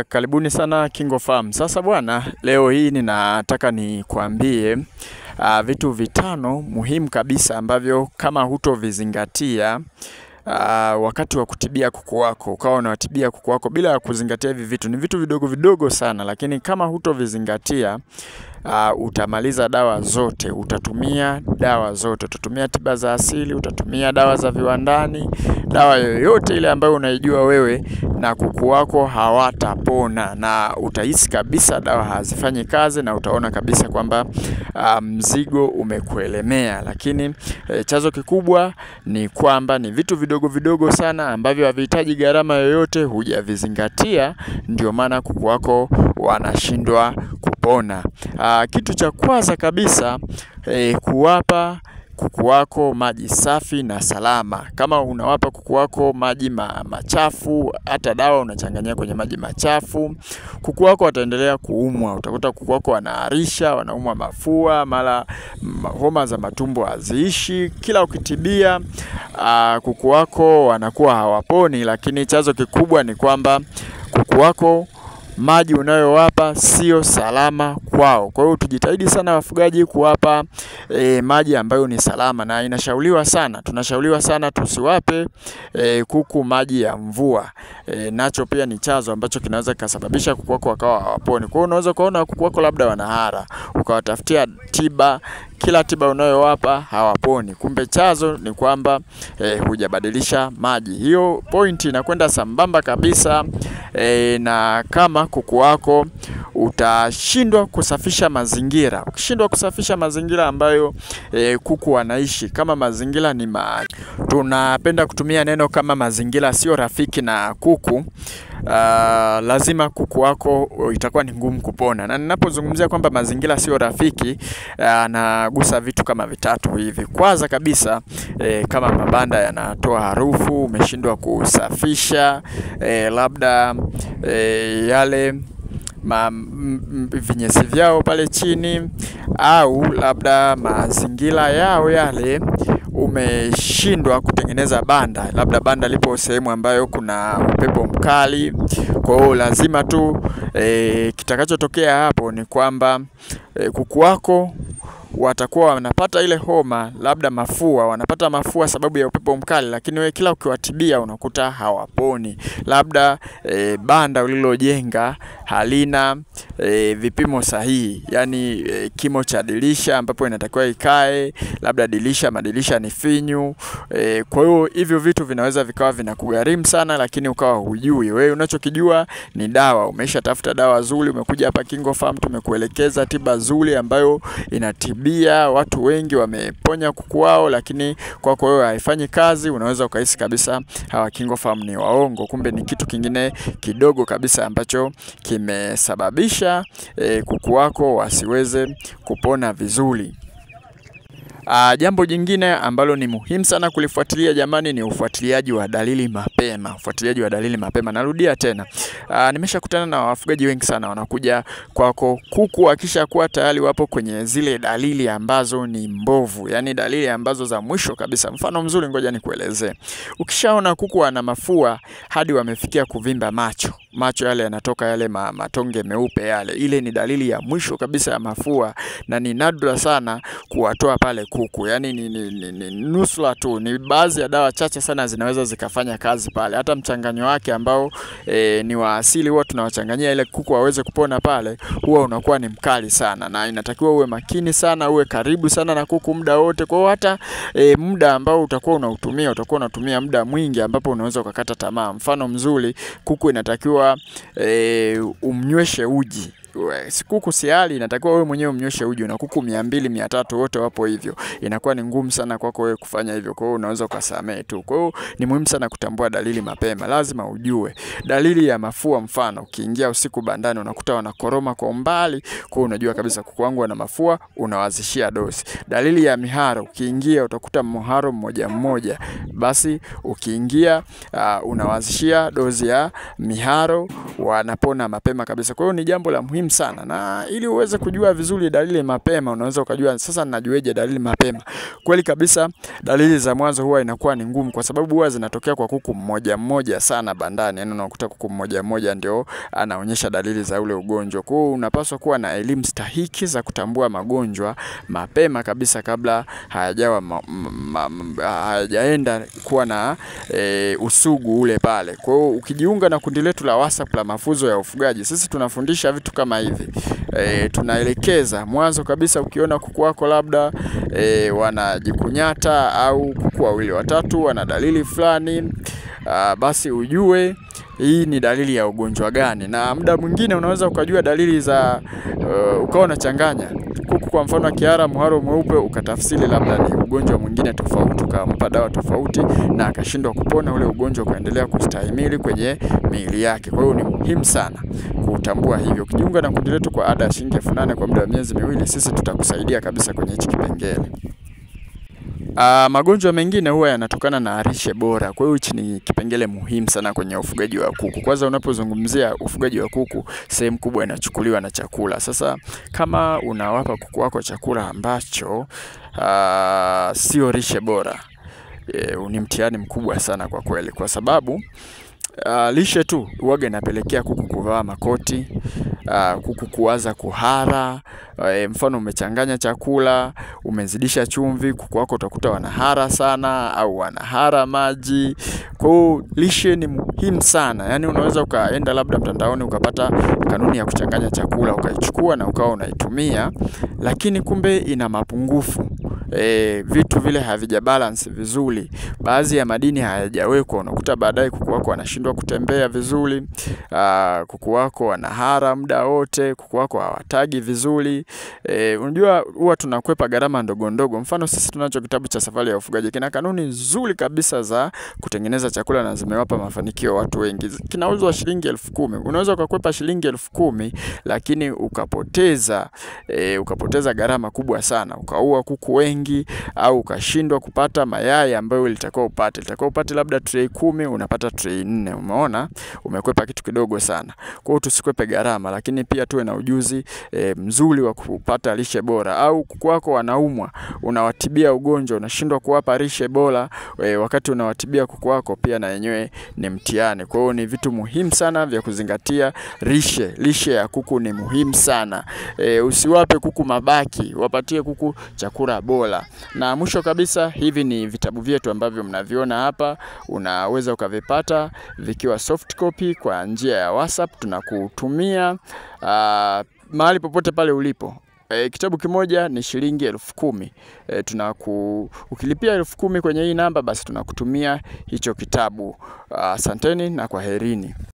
Karibuni sana KingoFarm. Sasa bwana, leo hii ninataka nikuambie vitu vitano muhimu kabisa ambavyo kama hutovizingatia wakati wa kutibia kuku wako, ukawa unawatibia kuku wako bila kuzingatia hivi vitu. Ni vitu vidogo vidogo sana, lakini kama hutovizingatia utamaliza dawa zote, utatumia dawa zote, utatumia tiba za asili, utatumia dawa za viwandani, dawa yoyote ile ambayo unaijua wewe, na kuku wako hawatapona, na utahisi kabisa dawa hazifanyi kazi, na utaona kabisa kwamba mzigo umekuelemea. Lakini chanzo kikubwa ni kwamba ni vitu vidogo vidogo sana ambavyo havihitaji gharama yoyote, hujavizingatia, ndio maana kuku wako wanashindwa kupona. Kitu cha kwanza kabisa, kuwapa kuku wako maji safi na salama. Kama unawapa kuku wako maji machafu, hata dawa unachanganyia kwenye maji machafu, kuku wako wataendelea kuumwa. Utakuta kuku wako wanaharisha, wanaumwa mafua, mara homa za matumbo haziishi. Kila ukitibia kuku wako wanakuwa hawaponi, lakini chanzo kikubwa ni kwamba kuku wako maji unayowapa sio salama kwao. Kwa hiyo tujitahidi sana wafugaji kuwapa maji ambayo ni salama, na tunashauriwa sana tusiwape kuku maji ya mvua. Nacho pia ni chanzo ambacho kinaweza kusababisha kuku wako wakawa hawaponi. Kwa hiyo unaweza kuona kuku wako labda wanahara, ukawatafutia tiba, kila tiba unayowapa hawaponi, kumbe chanzo ni kwamba hujabadilisha maji. Hiyo point inakwenda sambamba kabisa na kama kuku wako utashindwa kusafisha mazingira. Ukishindwa kusafisha mazingira ambayo kuku wanaishi, kama mazingira ni tunapenda kutumia neno kama mazingira sio rafiki na kuku, lazima kuku wako itakuwa ni ngumu kupona. Na ninapozungumzia kwamba mazingira sio rafiki, nagusa vitu kama vitatu hivi. Kwanza kabisa, kama mabanda yanatoa harufu, umeshindwa kusafisha, labda yale vinyesi vyao pale chini, au labda mazingira yao yale umeshindwa kutengeneza banda, labda banda lipo sehemu ambayo kuna upepo mkali. Kwa hiyo lazima tu kitakachotokea hapo ni kwamba kuku wako watakuwa wanapata ile homa, labda wanapata mafua sababu ya upepo mkali, lakini wewe kila ukiwatibia unakuta hawaponi. Labda banda ulilojenga halina vipimo sahihi, yani kimo cha dirisha ambapo inatakiwa ikae, labda madirisha ni finyu. Kwa hiyo hivyo vitu vinaweza vikawa vinakugharimu sana, lakini ukawa hujui. Wewe unachokijua ni dawa. Umeshatafuta dawa nzuri, umekuja hapa KingoFarm, tumekuelekeza tiba nzuri ambayo inatibia. Watu wengi wameponya kuku wao, lakini kwako wewe haifanyi kazi. Unaweza ukahisi kabisa hawa KingoFarm ni waongo, kumbe ni kitu kingine kidogo kabisa ambacho kimesababisha kuku wako wasiweze kupona vizuri. Jambo jingine ambalo ni muhimu sana kulifuatilia jamani, ni ufuatiliaji wa dalili mapema. Narudia tena, nimeshakutana na wafugaji wengi sana wanakuja kwako, kuku akisha kuwa tayari wapo kwenye zile dalili ambazo ni mbovu, yani dalili ambazo za mwisho kabisa. Mfano mzuri, ngoja nikuelezee. Ukishaona kuku wana mafua hadi wamefikia kuvimba macho yale yanatoka yale matonge meupe yale, ile ni dalili ya mwisho kabisa ya mafua, na ni nadra sana kuwatoa pale kuku. Yani ni nusura tu, ni baadhi ya dawa chache sana zinaweza zikafanya kazi pale. Hata mchanganyo wake ambao ni wa asili, huwa tunawachanganyia ile kuku waweze kupona pale, huwa unakuwa ni mkali sana, na inatakiwa uwe makini sana, uwe karibu sana na kuku muda wote. Kwa hiyo hata muda ambao utakuwa unatumia muda mwingi ambapo unaweza ukakata tamaa. Mfano mzuri, kuku inatakiwa umnyweshe uji. Kuku siali inatakiwa wewe mwenyewe umnyweshe uji, na kuku 200 300 wote wapo hivyo, inakuwa ni ngumu sana kwako wewe kufanya hivyo. Kwa hiyo unaweza ukasamee tu. Kwa hiyo ni muhimu sana kutambua dalili mapema. Lazima ujue dalili ya mafua. Mfano, ukiingia usiku bandani unakuta wanakoroma kwa umbali, kwa hiyo unajua kabisa kuku wangu wana mafua, unawazishia dozi. Dalili ya miharo, ukiingia utakuta mharo mmoja, basi ukiingia unawazishia dozi ya miharo, wanapona mapema kabisa. Kwa hiyo ni jambo la muhimu muhimu sana. Na ili uweze kujua vizuri dalili mapema, unaweza ukajua sasa najueje dalili mapema. Kweli kabisa dalili za mwanzo huwa inakuwa ni ngumu kwa sababu huwa zinatokea kwa kuku mmoja mmoja sana bandani. Yaani unakuta kuku mmoja mmoja ndio anaonyesha dalili za ule ugonjwa. Kwa hiyo unapaswa kuwa na elimu stahiki za kutambua magonjwa mapema kabisa kabla hayajaenda kuwa na usugu ule pale. Kwa hiyo ukijiunga na kundi letu la WhatsApp la mafunzo ya ufugaji, sisi tunafundisha vitu kama hivi. Tunaelekeza mwanzo kabisa, ukiona kuku wako labda wanajikunyata au kuku wawili watatu wana dalili fulani, basi ujue hii ni dalili ya ugonjwa gani. Na muda mwingine unaweza ukajua dalili za ukawa unachanganya kuku, kwa mfano Kiara Muharo Mweupe, ukatafsiri labda ni ugonjwa mwingine tofauti, ukampa dawa tofauti na akashindwa kupona ule ugonjwa, ukaendelea kustahimili kwenye miili yake. Kwa hiyo ni muhimu sana kutambua hivyo. Ukijiunga na kundi letu kwa ada ya shilingi 8,000 kwa muda wa miezi miwili, sisi tutakusaidia kabisa kwenye hichi kipengele. Magonjwa mengine huwa yanatokana na lishe bora. Kwa hiyo hichi ni kipengele muhimu sana kwenye ufugaji wa kuku. Kwanza unapozungumzia ufugaji wa kuku, sehemu kubwa inachukuliwa na chakula. Sasa kama unawapa kuku wako chakula ambacho sio lishe bora, ni mtihani mkubwa sana kwa kweli, kwa sababu lishe tu huwaga inapelekea kuku kuvaa makoti, kuku kuanza kuhara. Mfano umechanganya chakula, umezidisha chumvi, kuku wako utakuta wanahara sana au wanahara maji. Kwa hiyo lishe ni muhimu sana. Yaani unaweza ukaenda labda mtandaoni ukapata kanuni ya kuchanganya chakula, ukaichukua na ukawa unaitumia, lakini kumbe ina mapungufu. Vitu vile havija balance vizuri, baadhi ya madini hayajawekwa, unakuta baadaye kuku wako wanashindwa kutembea vizuri, kuku wako wanahara muda wote, kuku wako hawatagi vizuri. Unajua huwa tunakwepa gharama ndogo ndogo. Mfano sisi tunacho kitabu cha Safari ya Ufugaji, kina kanuni nzuri kabisa za kutengeneza chakula na zimewapa mafanikio watu wengi. Kinauzwa shilingi 10,000. Unaweza ukakwepa shilingi 10,000 lakini ukapoteza gharama kubwa sana. Ukaua kuku wengi au ukashindwa kupata mayai ambayo ulitakiwa upate. Ulitakiwa upate labda tray 10, unapata tray 4. Umeona? Umekwepa kitu kidogo sana. Kwa hiyo tusikwepe gharama, lakini pia tuwe na ujuzi mzuri wa kupata lishe bora. Au kuku wako wanaumwa, unawatibia ugonjwa, unashindwa kuwapa lishe bora, wakati unawatibia kuku wako pia na yenyewe ni mtihani. Kwa hiyo ni vitu muhimu sana vya kuzingatia. Lishe ya kuku ni muhimu sana. Usiwape kuku mabaki, wapatie kuku chakula bora. Na mwisho kabisa, hivi ni vitabu vyetu ambavyo mnaviona hapa. Unaweza ukavipata vikiwa soft copy kwa njia ya WhatsApp, tunakutumia mahali popote pale ulipo. Kitabu kimoja ni shilingi 10,000. Ukilipia 10,000 kwenye hii namba, basi tunakutumia hicho kitabu. Asanteni na kwaherini.